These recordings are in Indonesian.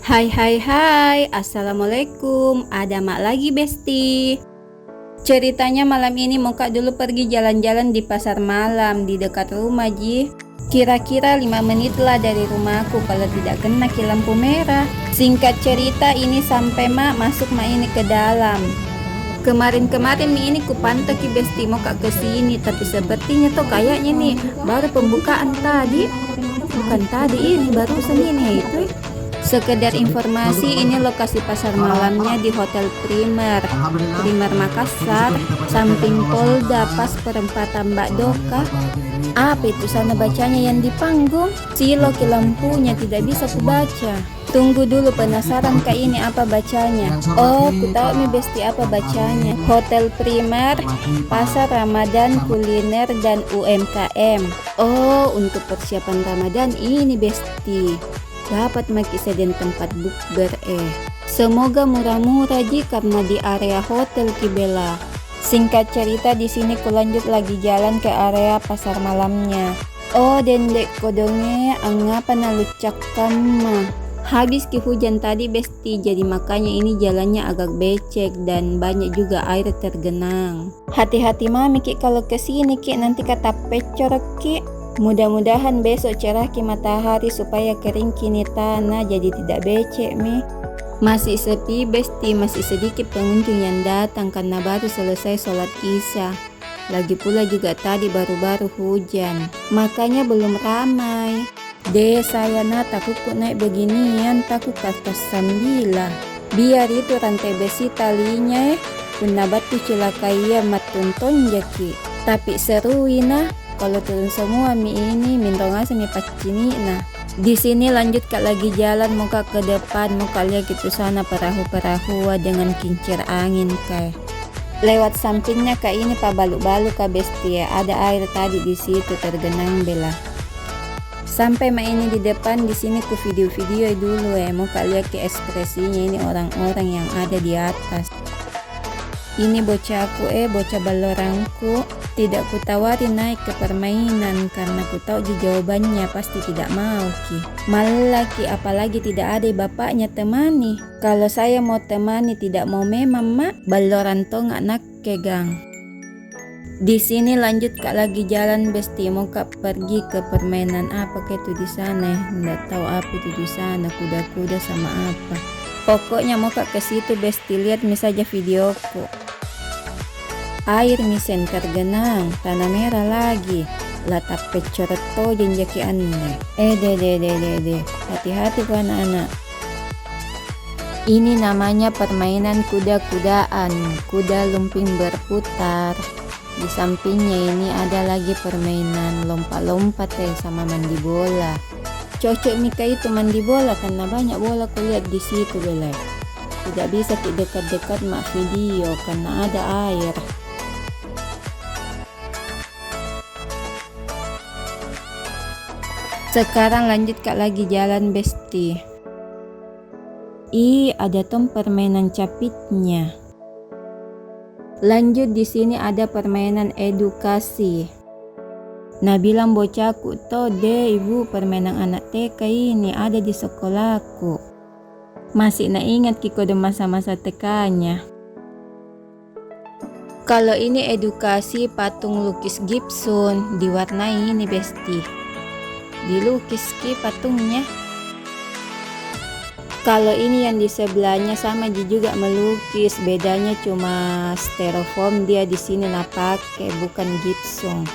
Hai hai hai, assalamualaikum. Ada mak lagi besti. Ceritanya malam ini Moka dulu pergi jalan-jalan di pasar malam di dekat rumah Ji. Kira-kira 5 menit lah dari rumahku kalau tidak kena ki lampu merah. Singkat cerita ini sampai mak masuk mak ini ke dalam. Kemarin-kemarin mi ini ku pantau ki besti Moka kesini, tapi sepertinya tuh kayaknya nih baru pembukaan tadi. Bukan tadi, ini barusan ini itu. Sekedar informasi, ini lokasi pasar malamnya di Hotel Primer Makassar, samping Polda, pas perempatan Mbak Doka. Apa itu sana bacanya yang di panggung? Silo ki lampunya tidak bisa kubaca. Tunggu dulu, penasaran kak ini apa bacanya? Oh, ku tahu nih besti apa bacanya. Hotel Primer, Pasar Ramadan Kuliner dan UMKM. Oh, untuk persiapan Ramadan ini besti. Dapat maki seden tempat bukber Semoga murah-murah Ji karena di area Hotel Kibela. Singkat cerita di sini ku lanjut lagi jalan ke area pasar malamnya. Oh, dendek kodonge anggapan nalucakkan mah. Habis ki hujan tadi besti, jadi makanya ini jalannya agak becek dan banyak juga air tergenang. Hati-hati mami ki kalau kesini ki, nanti kata pecor ki. Mudah-mudahan besok cerah ki matahari supaya kering kini tanah jadi tidak becek mi. Masih sepi besti, masih sedikit pengunjung yang datang karena baru selesai sholat isya. Lagi pula juga tadi baru-baru hujan, makanya belum ramai. Saya takut naik beginian, takut ke atas sambilah. Biar itu rantai besi talinya punna batu celakaya matunton jaki. Tapi seru ina. Kalau turun semua mi ini mintong asa mi pacini nah. Di sini lanjut kak lagi jalan muka ke depan, muka lihat gitu sana perahu-perahu dengan kincir angin kayak. Lewat sampingnya kak ini pak balu-balu kak besti ya. Ada air tadi di situ tergenang bela. Sampai mak ini di depan, di sini ku video-video dulu muka lihat ke ekspresinya ini orang-orang yang ada di atas. Ini bocahku bocah balorangku. Tidak ku tawari naik ke permainan karena ku tahu jawabannya pasti tidak mau ki. Malah ki apalagi tidak ada bapaknya temani. Kalau saya mau temani tidak mau memang mak. Baloran to nak kegang. Di sini lanjut kak lagi jalan besti, mau kak pergi ke permainan apa ke itu di sana. Nggak tahu apa itu di sana, kuda-kuda sama apa. Pokoknya mau kak ke situ besti, lihat misalnya videoku. Air misen tergenang, tanah merah lagi. Latak pecor to jenjaki aneh. De. Hati-hati ku anak-anak. Ini namanya permainan kuda-kudaan. Kuda lumping berputar. Di sampingnya ini ada lagi permainan lompat-lompat sama mandi bola. Cocok Mika itu mandi bola karena banyak bola kulihat di situ bela. Tidak bisa dekat-dekat mak video karena ada air. Sekarang lanjut kak lagi jalan besti. Ada tom permainan capitnya. Lanjut di sini ada permainan edukasi. Nah bilang bocahku toh ibu permainan anak TK ini ada di sekolahku. Masih ingat ki kode masa-masa TK-nya. Kalau ini edukasi patung lukis Gibson diwarnai ini besti. Dilukis ki patungnya. Kalau ini yang di sebelahnya sama juga melukis, bedanya cuma styrofoam dia di sini pakai bukan Gibson.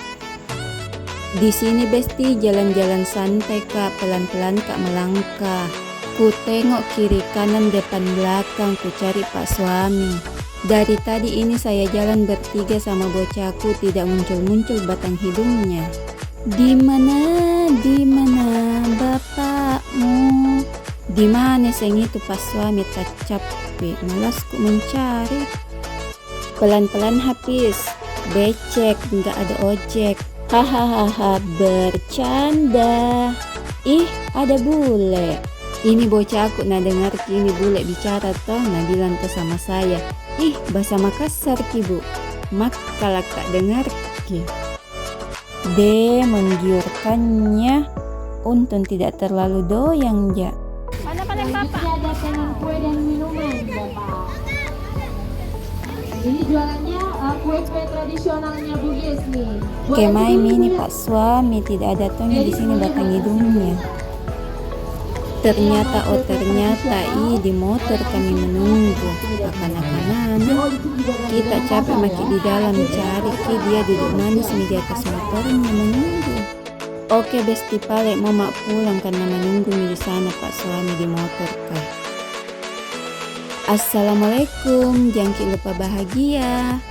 Di sini besti jalan-jalan santai kak, pelan-pelan kak melangkah. Ku tengok kiri kanan depan belakang, ku cari pak suami. Dari tadi ini saya jalan bertiga sama bocahku, tidak muncul-muncul batang hidungnya. Di mana bapakmu? Di mana seng itu pas suami tak capek, malas ku mencari. Pelan-pelan habis, becek, nggak ada ojek. Hahaha, bercanda. Ada bule. Ini bocahku dengar kini bule bicara toh, bilang tuh sama saya. Bahasa Makassar ki bu. Maka kak dengar ki. Menggiurkannya. Untung tidak terlalu doyang ja. oleh Bapak. Ada tenan kue dan minuman, Bapak. Ini jualannya kue-kue tradisionalnya Bugis nih. Oke, Mai ini Pak suami tidak ada Tony di sini batang hidungnya. Ternyata di motor kami menunggu anak-anak. Kita capek makin di dalam cari dia duduk manis di atas motornya menunggu. Oke besti pale mau mak pulang karena menunggu di sana Pak suami di motor kah. Assalamualaikum, jangan lupa bahagia.